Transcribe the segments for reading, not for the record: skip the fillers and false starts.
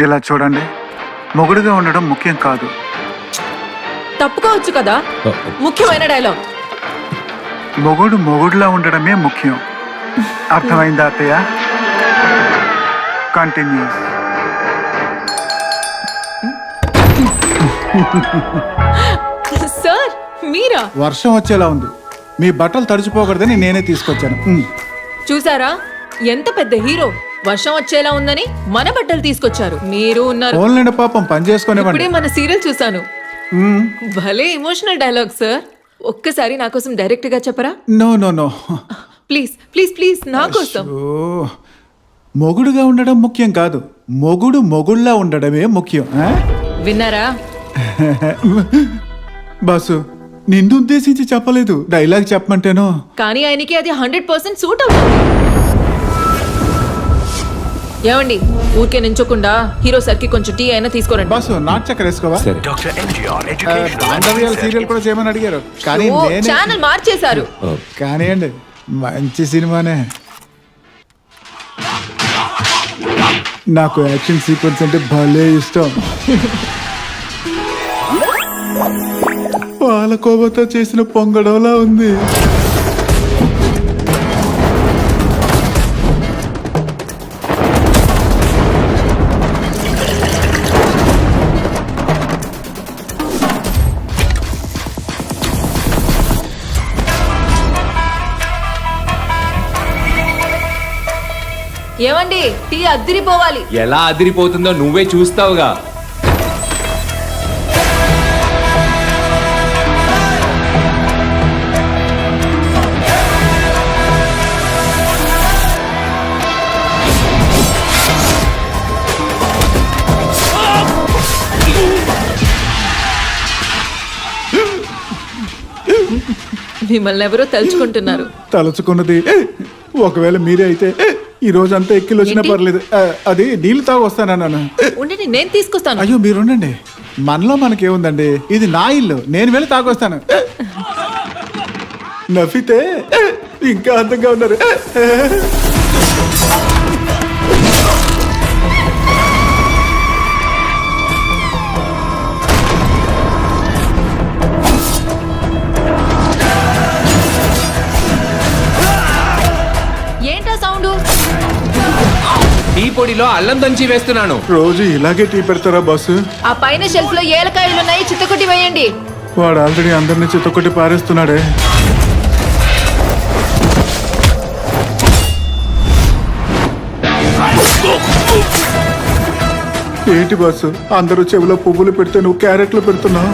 ఇలా చూడండి, మొగుడుగా ఉండడం ముఖ్యం కాదు. తప్పుకోవచ్చు కదా, ముఖ్యమైన డైలాగ్. మొగుడు మొగుడులా ఉండడమే ముఖ్యం. అర్థమైందా అత్తయ్య? కంటిన్యూస్. సార్ మీరా? వర్షం వచ్చేలా ఉంది, మీ బట్టలు తడిచిపోకూడదని నేనే తీసుకొచ్చాను. చూసారా ఎంత పెద్ద హీరో, వర్షం వచ్చేలా ఉందని మన బట్టలు తీసుకొచ్చారు. మీరు ఉన్నారు. ఓన్లైన పాపం పని చేసుకునేవాడి. ఇప్పుడే మన సీరియల్ చూసాను. భలే ఎమోషనల్ డైలాగ్ సార్. ఒక్కసారి నా కోసం డైరెక్ట్ గా చెప్పరా? No no no, please please please నా కోసం. మొగుడుగా ఉండడం ముఖ్యం కాదు, మొగుడు మొగుళ్ళా ఉండడమే ముఖ్యం. విన్నారా? బాసు, నిన్ను ఉద్దేశించి చెప్పలేదు, డైలాగ్ చెప్పమంటేనో. కానీ ఆయనకి అది 100% సూట్ అవుతుంది. ఏమండి, ఊరికే నించోకుండా హీరో సార్ కి కొంచెం టీ అయినా తీసుకోరండి. బాసు, నాటు చక్కెర వేసుకోవా? బాంధవ్యాల సీరియల్ కూడా చేయమని అడిగారు, కానీ ఛానల్ మార్చేశారు. కానివ్వండి, మంచి సినిమానే. నాకు యాక్షన్ సీక్వెన్స్ అంటే భలే ఇష్టం. పాలకోవతో చేసిన పొంగడంలా ఉంది. ఏమండి, టీ అద్దిరిపోవాలి. ఎలా అదిరిపోతుందో నువ్వే చూస్తావుగా. మిమ్మల్ని ఎవరో తలుచుకుంటున్నారు. తలుచుకున్నది ఒకవేళ మీరే అయితే ఈ రోజు అంతా ఎక్కిలు వచ్చినా పర్లేదు. అది నీళ్ళు తాగు వస్తానన్నాను. ఉండండి, నేను తీసుకొస్తాను. అయ్యో మీరు ఉండండి, మనలో మనకేముందండి, ఇది నా ఇల్లు, నేను వెళ్ళి తాగొస్తాను. నవ్వితే ఇంకా అందంగా ఉన్నారు. ఏంటా సౌండ్? టీ పొడిలో అల్లం దంచి వేస్తున్నాను. రోజు ఇలాగే టీ పెడతారా బాసు? ఆ పైన షెల్ఫ్ లో ఏలకాయలు ఉన్నాయి, చిత్తకొట్టి వేయండి. వాడు ఆల్రెడీ అందరినీ చిత్తకొట్టి పారేస్తున్నాడే. ఏంటి బాసు, అందరూ చెవిలో పువ్వులు పెడితే నువ్వు క్యారెట్లు పెడుతున్నావు?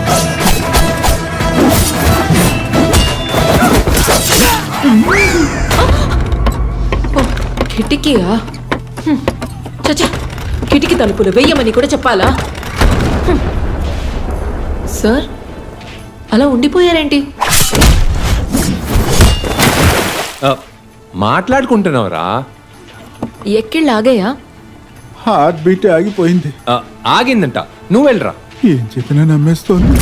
కిటికీయా? చచ్చా, కిటికీ తలుపులు వెయ్యమని కూడా చెప్పాలా? సార్, అలా ఉండిపోయారేంటి? మాట్లాడుకుంటున్నావురా? ఎక్కిళ్ళాగాయా? హార్ట్ బీట్ ఆగిపోయింది. ఆగిందంట, నువ్వు వెళ్ళరా. ఏం చెప్పినా నమ్మేస్తోంది.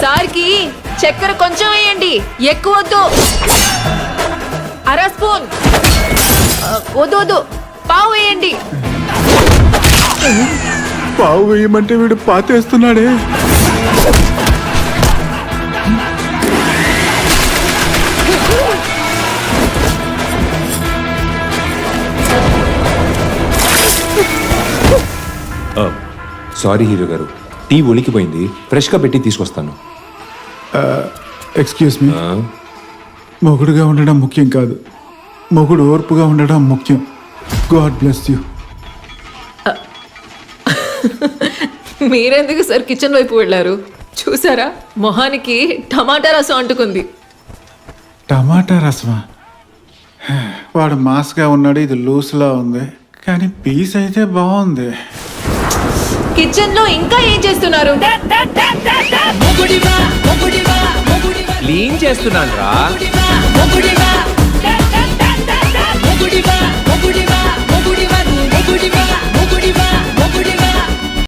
సార్కి చక్కెర కొంచెం వేయండి, ఎక్కువ వద్దు. అర స్పూన్. వద్దు వద్దు, పావు వేయండి. పావు వేయమంటే వీడు పాతేస్తున్నాడే. సారీ హీరో గారు, టీ ఒలికిపోయింది, ఫ్రెష్గా పెట్టి తీసుకొస్తాను. ఎక్స్క్యూజ్ మీ, మొగుడుగా ఉండడం ముఖ్యం కాదు, మొగుడు ఓర్పుగా ఉండడం ముఖ్యం. God bless you. మీరెందుకు సార్ కిచెన్ వైపు వెళ్ళారు? చూసారా, మొహానికి టమాటా రసం అంటుకుంది. టమాటా రసమా? వాడు మాస్గా ఉన్నాడు, ఇది లూస్లా ఉంది, కానీ పీస్ అయితే బాగుంది. కిచెన్ లో ఇంకా ఏం చేస్తున్నారు? క్లీన్ చేస్తున్నాను రా.